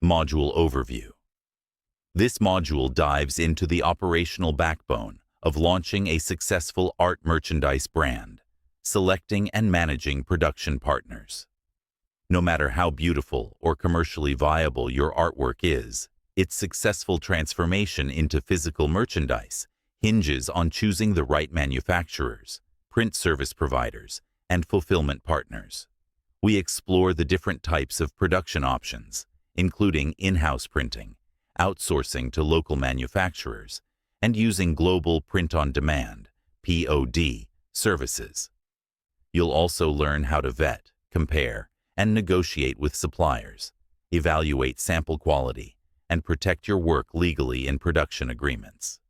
Module Overview. This module dives into the operational backbone of launching a successful art merchandise brand, selecting and managing production partners. No matter how beautiful or commercially viable your artwork is, its successful transformation into physical merchandise hinges on choosing the right manufacturers, print service providers, and fulfillment partners. We explore the different types of production options, including in-house printing, outsourcing to local manufacturers, and using global print-on-demand (POD) services. You'll also learn how to vet, compare, and negotiate with suppliers, evaluate sample quality, and protect your work legally in production agreements.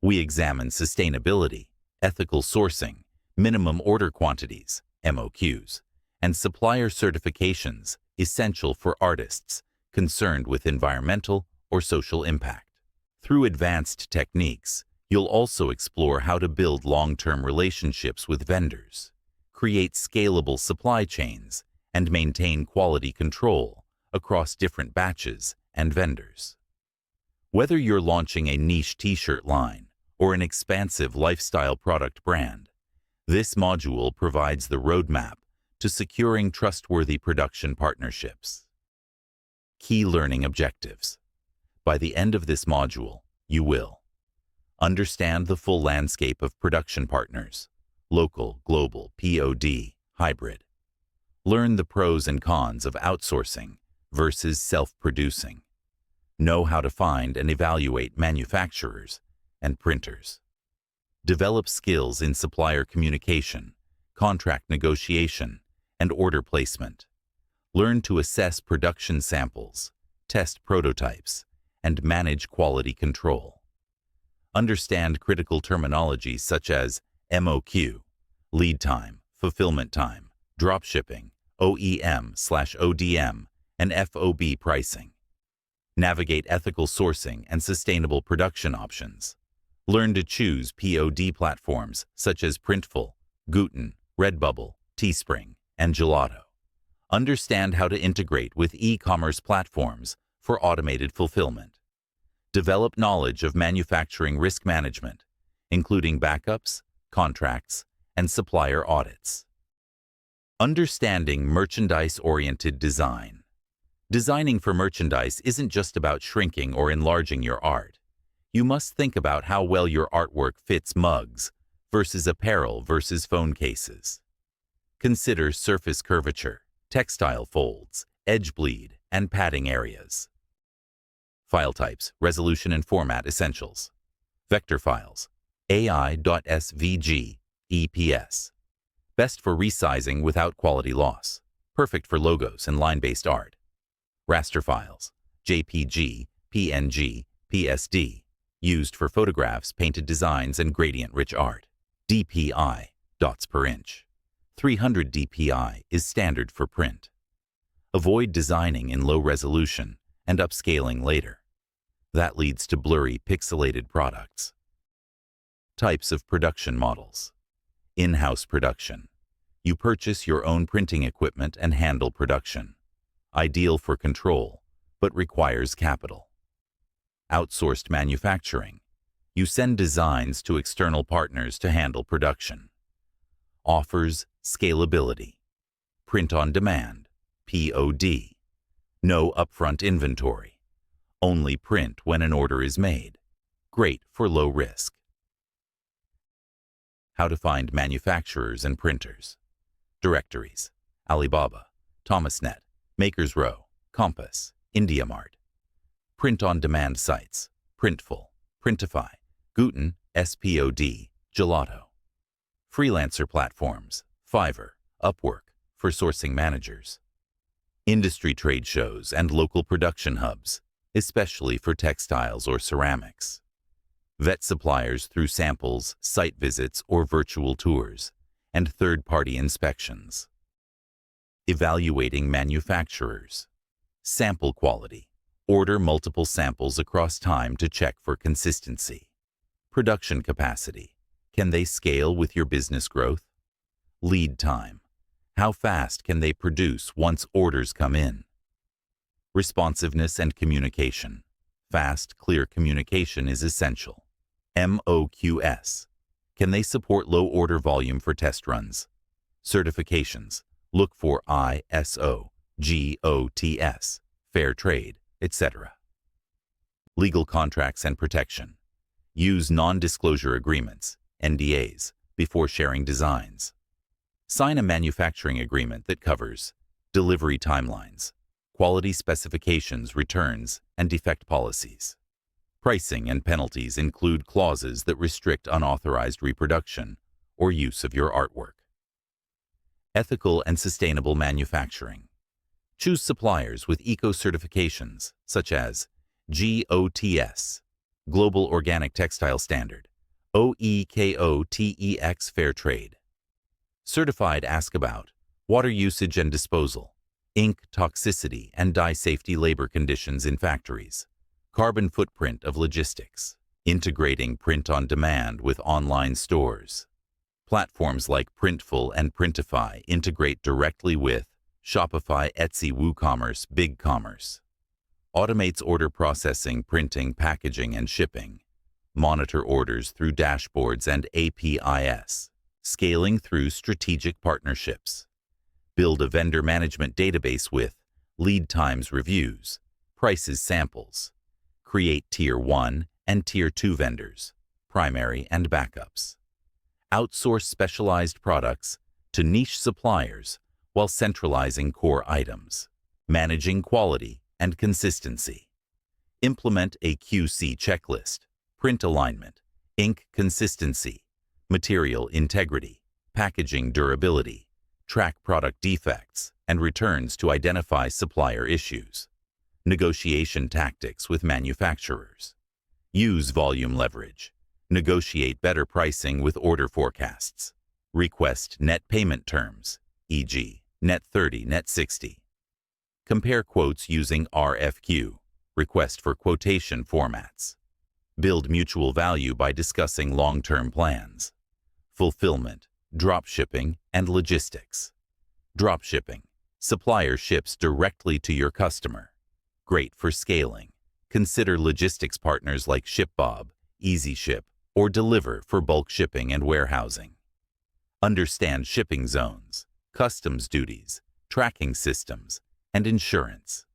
We examine sustainability, ethical sourcing, minimum order quantities (MOQs), and supplier certifications essential for artists concerned with environmental or social impact. Through advanced techniques, you'll also explore how to build long-term relationships with vendors, create scalable supply chains, and maintain quality control across different batches and vendors. Whether you're launching a niche t-shirt line or an expansive lifestyle product brand, this module provides the roadmap to securing trustworthy production partnerships. Key learning objectives. By the end of this module, you will understand the full landscape of production partners, local, global, POD, hybrid. Learn the pros and cons of outsourcing versus self-producing. Know how to find and evaluate manufacturers and printers. Develop skills in supplier communication, contract negotiation, and order placement. Learn to assess production samples, test prototypes, and manage quality control. Understand critical terminology such as MOQ, lead time, fulfillment time, dropshipping, OEM/ODM, and FOB pricing. Navigate ethical sourcing and sustainable production options. Learn to choose POD platforms such as Printful, Guten, Redbubble, Teespring, and Gelato. Understand how to integrate with e-commerce platforms for automated fulfillment. Develop knowledge of manufacturing risk management, including backups, contracts, and supplier audits. Understanding merchandise-oriented design. Designing for merchandise isn't just about shrinking or enlarging your art. You must think about how well your artwork fits mugs versus apparel versus phone cases. Consider surface curvature, textile folds, edge bleed, and padding areas. File types, resolution and format essentials. Vector files, AI.svg, EPS. Best for resizing without quality loss. Perfect for logos and line-based art. Raster files, JPG, PNG, PSD. Used for photographs, painted designs, and gradient-rich art. DPI, dots per inch. 300 DPI is standard for print. Avoid designing in low resolution and upscaling later. That leads to blurry, pixelated products. Types of production models. In-house production. You purchase your own printing equipment and handle production. Ideal for control, but requires capital. Outsourced manufacturing. You send designs to external partners to handle production. Offers scalability. Print on demand, POD. No upfront inventory. Only print when an order is made. Great for low risk. How to find manufacturers and printers. Directories: Alibaba, Thomasnet, Makers Row, Compass, IndiaMart. Print-on-demand sites: Printful, Printify, Guten, SPOD, Gelato. Freelancer platforms: Fiverr, Upwork, for sourcing managers. Industry trade shows and local production hubs, especially for textiles or ceramics. Vet suppliers through samples, site visits, or virtual tours, and third-party inspections. Evaluating manufacturers. Sample quality. Order multiple samples across time to check for consistency. Production capacity. Can they scale with your business growth? Lead time. How fast can they produce once orders come in? Responsiveness and communication. Fast, clear communication is essential. MOQs. Can they support low order volume for test runs? Certifications. Look for ISO, GOTS, Fair Trade, etc. Legal contracts and protection. Use non-disclosure agreements, NDAs, before sharing designs. Sign a manufacturing agreement that covers delivery timelines, quality specifications, returns, and defect policies. Pricing and penalties include clauses that restrict unauthorized reproduction or use of your artwork. Ethical and sustainable manufacturing. Choose suppliers with eco-certifications such as GOTS, Global Organic Textile Standard, OEKO-TEX Fair Trade. Certified Ask About, water usage and disposal, ink toxicity and dye safety, labor conditions in factories, carbon footprint of logistics, integrating print on demand with online stores. Platforms like Printful and Printify integrate directly with Shopify, Etsy, WooCommerce, BigCommerce. Automates order processing, printing, packaging, and shipping. Monitor orders through dashboards and APIs. Scaling through strategic partnerships. Build a vendor management database with lead times reviews, prices samples. Create Tier 1 and Tier 2 vendors, primary and backups. Outsource specialized products to niche suppliers while centralizing core items. Managing quality and consistency. Implement a QC checklist, print alignment, ink consistency, material integrity, packaging durability, track product defects and returns to identify supplier issues. Negotiation tactics with manufacturers. Use volume leverage. Negotiate better pricing with order forecasts. Request net payment terms, e.g., net 30, net 60. Compare quotes using RFQ, request for quotation formats. Build mutual value by discussing long-term plans. Fulfillment, dropshipping, and logistics. Dropshipping. Supplier ships directly to your customer. Great for scaling. Consider logistics partners like ShipBob, EasyShip, or Deliver for bulk shipping and warehousing. Understand shipping zones, customs duties, tracking systems, and insurance.